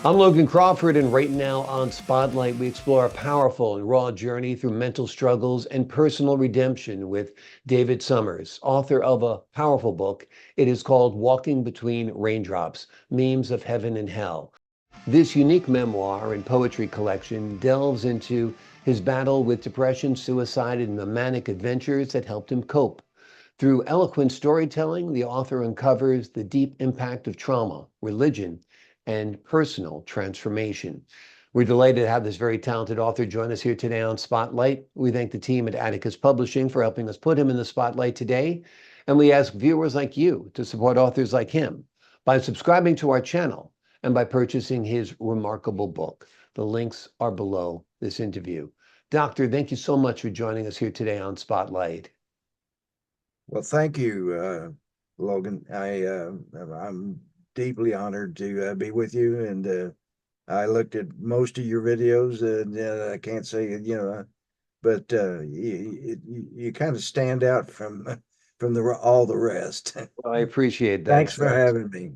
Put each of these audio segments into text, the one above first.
I'm Logan Crawford, and right now on Spotlight, we explore a powerful and raw journey through mental struggles and personal redemption with David Summers, author of a powerful book. It is called Walking Between Raindrops, Memes of Heaven and Hell. This unique memoir and poetry collection delves into his battle with depression, suicide, and the manic adventures that helped him cope. Through eloquent storytelling, the author uncovers the deep impact of trauma, religion, and personal transformation. We're delighted to have this very talented author join us here today on Spotlight. We thank the team at Atticus Publishing for helping us put him in the spotlight today. And we ask viewers like you to support authors like him by subscribing to our channel and by purchasing his remarkable book. The links are below this interview. Doctor, thank you so much for joining us here today on Spotlight. Well, thank you, Logan. I'm deeply honored to be with you, and I looked at most of your videos, and I can't say but you kind of stand out from all the rest. Well, I appreciate that, Thanks for sir. having me.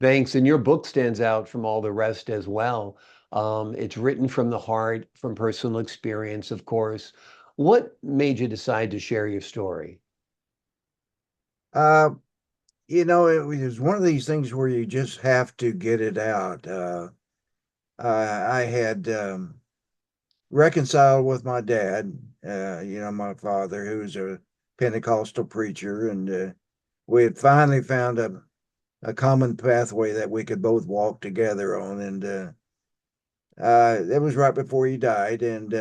Thanks. And your book stands out from all the rest as well. It's written from the heart, from personal experience, of course. What made you decide to share your story? Uh, it was one of these things where you just have to get it out. I had reconciled with my dad, my father, who's a Pentecostal preacher, and we had finally found a common pathway that we could both walk together on. And it was right before he died. And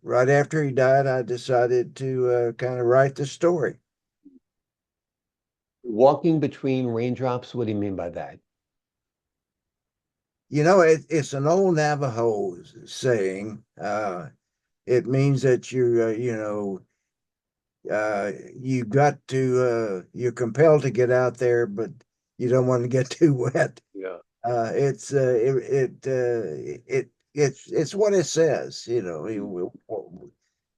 right after he died, I decided to kind of write the story. Walking between raindrops, what do you mean by that? It's an old Navajo saying. It means that you got to you're compelled to get out there, but you don't want to get too wet. Yeah. It's it's what it says.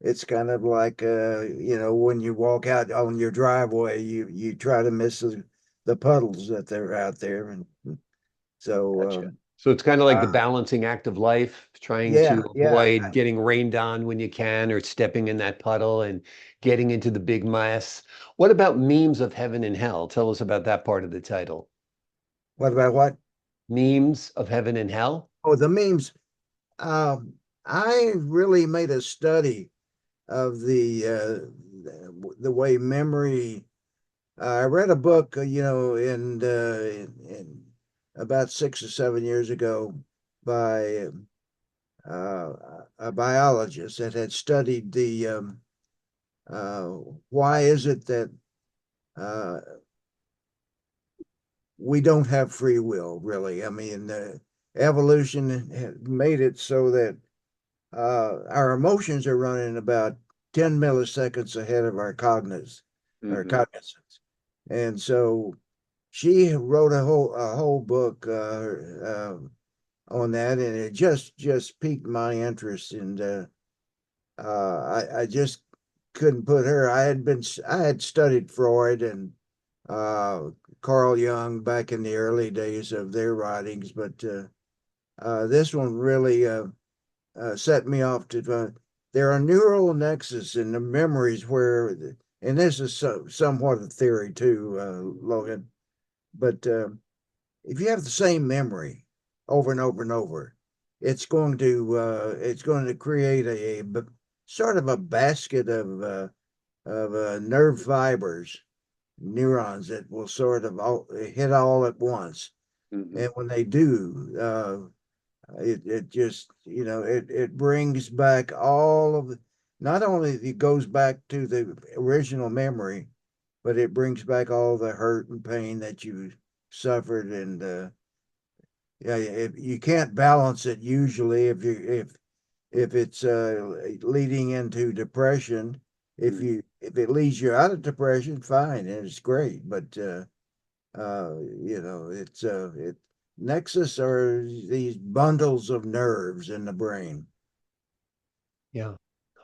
It's kind of like when you walk out on your driveway, you try to miss the puddles that they're out there, and so Gotcha. So it's kind of like the uh, balancing act of life, trying yeah, to yeah. avoid getting rained on when you can, or stepping in that puddle and getting into the big mess. What about memes of heaven and hell? Tell us about that part of the title. What about what? Memes of heaven and hell? Oh, the memes. I really made a study of the way memory. I read a book, in about 6 or 7 years ago by uh, a biologist that had studied the uh, why is it that uh, we don't have free will, really. I mean, evolution had made it so that our emotions are running about 10 milliseconds ahead of our Hmm. cognizance. And so she wrote a whole book on that, and it just piqued my interest. And I just couldn't put her. I had studied Freud and uh, Carl Jung back in the early days of their writings, but this one really set me off to. There are neural nexus in the memories where, and this is somewhat a theory too, Logan. But if you have the same memory over and over and over, it's going to create a sort of a basket of nerve fibers, neurons that will sort of hit all at once. Hmm. And when they do, it just it brings back all of the, not only it goes back to the original memory, but it brings back all the hurt and pain that you suffered. And yeah, if you can't balance it usually, if it's leading into depression, if it leads you out of depression, fine, and it's great. But it's it nexus are these bundles of nerves in the brain. Yeah.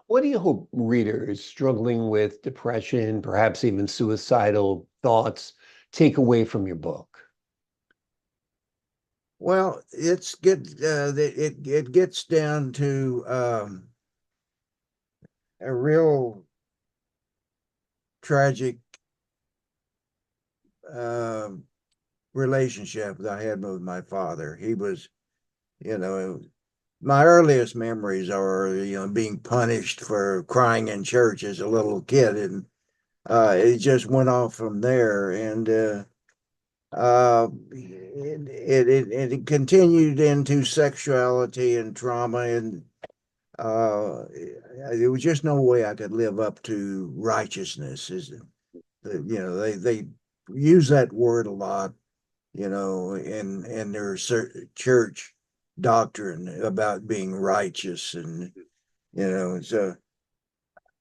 What do you hope readers struggling with depression, perhaps even suicidal thoughts, take away from your book? Well, it gets down to a real tragic uh, relationship that I had with my father. He was, you know, my earliest memories are, being punished for crying in church as a little kid, and it just went off from there, and it continued into sexuality and trauma, and uh, there was just no way I could live up to righteousness. They use that word a lot, in their church doctrine about being righteous, and so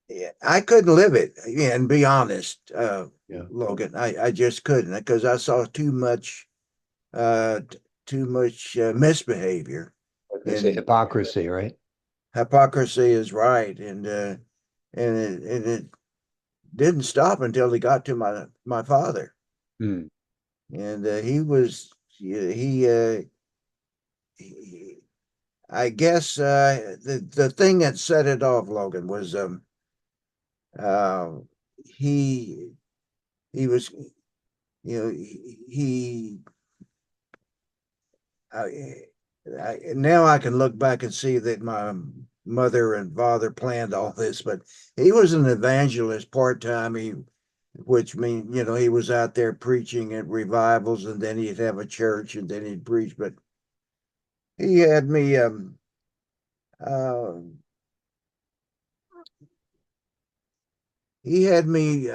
yeah, I couldn't live it. Yeah, and be honest, Yeah. Logan, I just couldn't, because I saw uh, too much misbehavior, Like they say, and hypocrisy, right? hypocrisy is right, and it didn't stop until he got to my father, Mm. and he I guess the thing that set it off, Logan, was uh, he he was he now I can look back and see that my mother and father planned all this, but he was an evangelist part time. Which means, he was out there preaching at revivals, and then he'd have a church, and then he'd preach. But he had me uh, he had me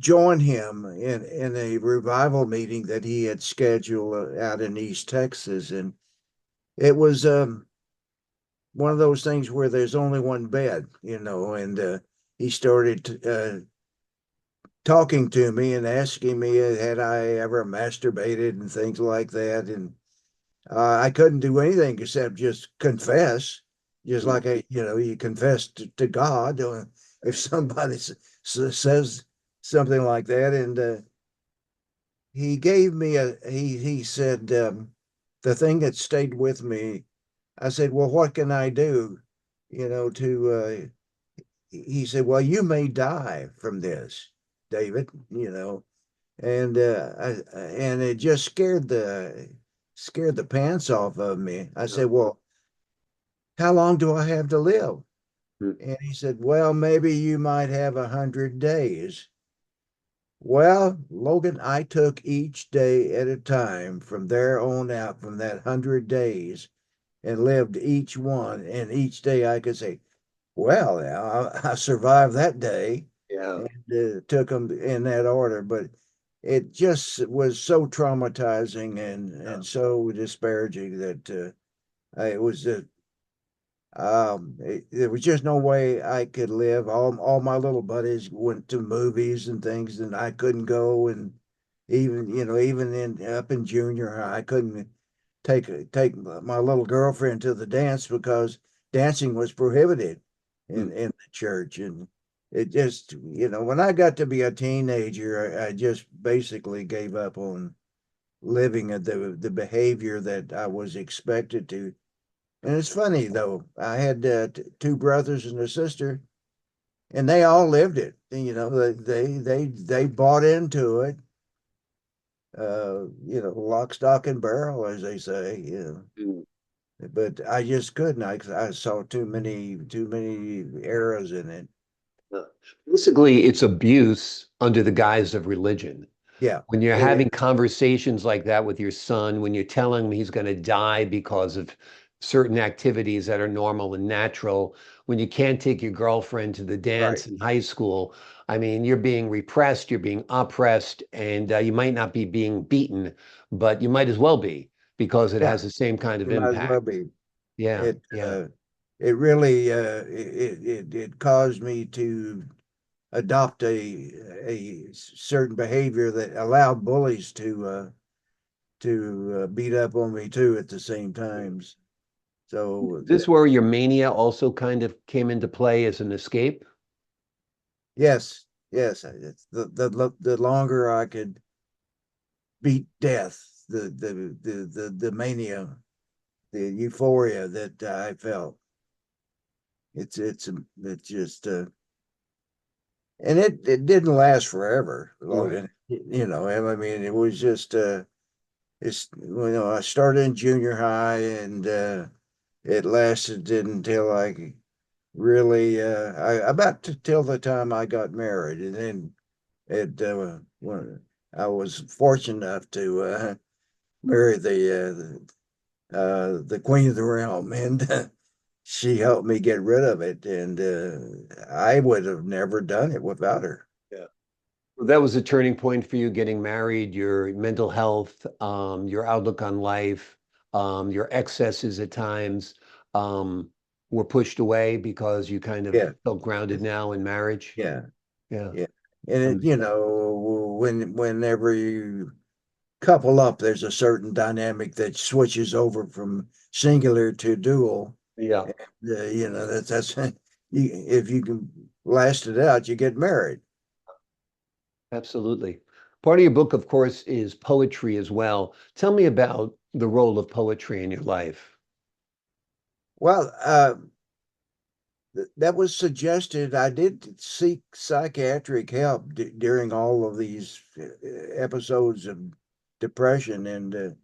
join him in a revival meeting that he had scheduled out in East Texas, and it was one of those things where there's only one bed, and he started talking to me and asking me had I ever masturbated and things like that, and I couldn't do anything except just confess, just Mm. like you confess to God if somebody says something like that, and he gave me he said, the thing that stayed with me. I said, well, what can I do, to he said, well, you may die from this, David, and and it just scared the pants off of me. I Yeah. said, well, how long do I have to live? Mm. And he said, well, maybe you might have 100 days. Well, Logan, I took each day at a time from there on out, from that 100 days, and lived each one. And each day I could say, well, I survived that day, Yeah. and took them in that order. But it just was so traumatizing Yeah. and so disparaging that it was there was just no way I could live. All my little buddies went to movies and things, and I couldn't go. And even in up in junior high, I couldn't take my little girlfriend to the dance because dancing was prohibited Mm. in the church. And it just, when I got to be a teenager, I just basically gave up on living the behavior that I was expected to. And it's funny though, I had two brothers and a sister, and they all lived it. And, they bought into it. Lock, stock, and barrel, as they say. Mm. But I just couldn't. I saw too many errors in it. Uh, Basically, it's abuse under the guise of religion. Yeah, When you're it having is. conversations like that with your son, when you're telling him he's going to die because of certain activities that are normal and natural, when you can't take your girlfriend to the Right. dance in high school, I mean, you're being repressed, you're being oppressed, and you might not be being beaten, but you might as well be because it Yeah, has the same kind of you might as well impact. be. Yeah, It yeah. it really it caused me to adopt a certain behavior that allowed bullies to beat up on me too at the same times. So Is this where your mania also kind of came into play as an escape? yes, yes, the longer I could beat death, the mania, the euphoria that I felt. It's just and it didn't last forever, Right. Logan. I mean, it was just I started in junior high, and it lasted until I really about to till the time I got married, and then when I was fortunate enough to marry the queen of the realm, and she helped me get rid of it, and I would have never done it without her. Yeah. Well, that was a turning point for you getting married, your mental health, your outlook on life, your excesses at times, um, were pushed away because you kind of Yeah, felt grounded now in marriage. yeah, Yeah. yeah. And Um, whenever you couple up, there's a certain dynamic that switches over from singular to dual. yeah, And, that's if you can last it out, you get married. absolutely. Part of your book, of course, is poetry as well. Tell me about the role of poetry in your life. Well, that was suggested. I did seek psychiatric help during all of these episodes of depression, and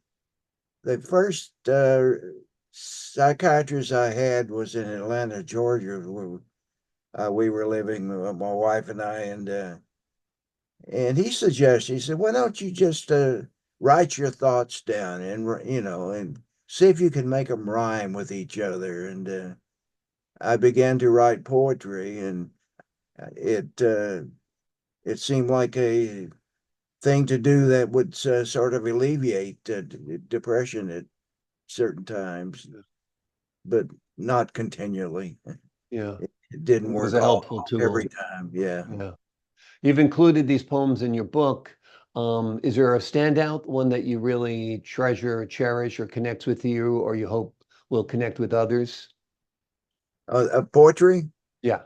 the first psychiatrist I had was in Atlanta, Georgia, where we were living, my wife and I, and he suggested, he said, "Why don't you just write your thoughts down, and and see if you can make them rhyme with each other?" And I began to write poetry, and it it seemed like a thing to do that would sort of alleviate depression at certain times, but not continually. Yeah, It didn't it was work a all helpful every tool. time. Yeah. Yeah. You've included these poems in your book. Is there a standout, one that you really treasure, cherish, or connects with you, or you hope will connect with others? Poetry. Yeah.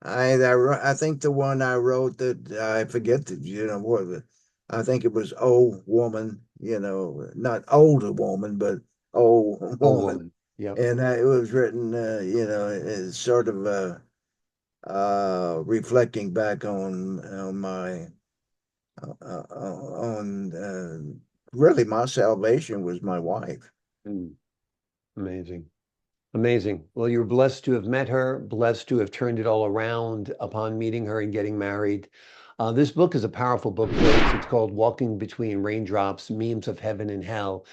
I think the one I wrote, that I forget that, what I think it was "Oh Woman," not older woman, but "Oh Oh, Woman," woman. Yep. and it was written, as sort of reflecting back on my on really my salvation was my wife. Mm, amazing. Amazing. Well, you're blessed to have met her, blessed to have turned it all around upon meeting her and getting married. This book is a powerful book, folks. It's called Walking Between Raindrops, Memes of Heaven and Hell.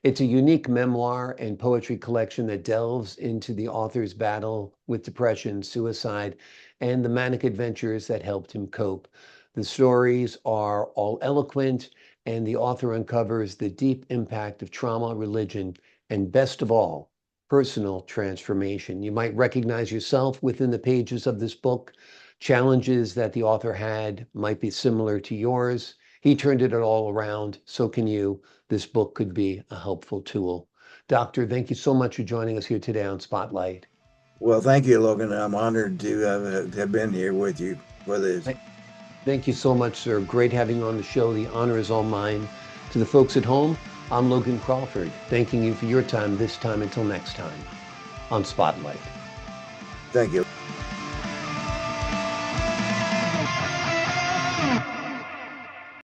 It's a unique memoir and poetry collection that delves into the author's battle with depression, suicide, and the manic adventures that helped him cope. The stories are all eloquent, and the author uncovers the deep impact of trauma, religion, and best of all, personal transformation. You might recognize yourself within the pages of this book. Challenges that the author had might be similar to yours. He turned it all around. So can you. This book could be a helpful tool. Doctor, thank you so much for joining us here today on Spotlight. Well, thank you, Logan. I'm honored to have been here with you for this. Thank you so much, sir. Great having you on the show. The honor is all mine. To the folks at home, I'm Logan Crawford, thanking you for your time this time until next time on Spotlight. Thank you.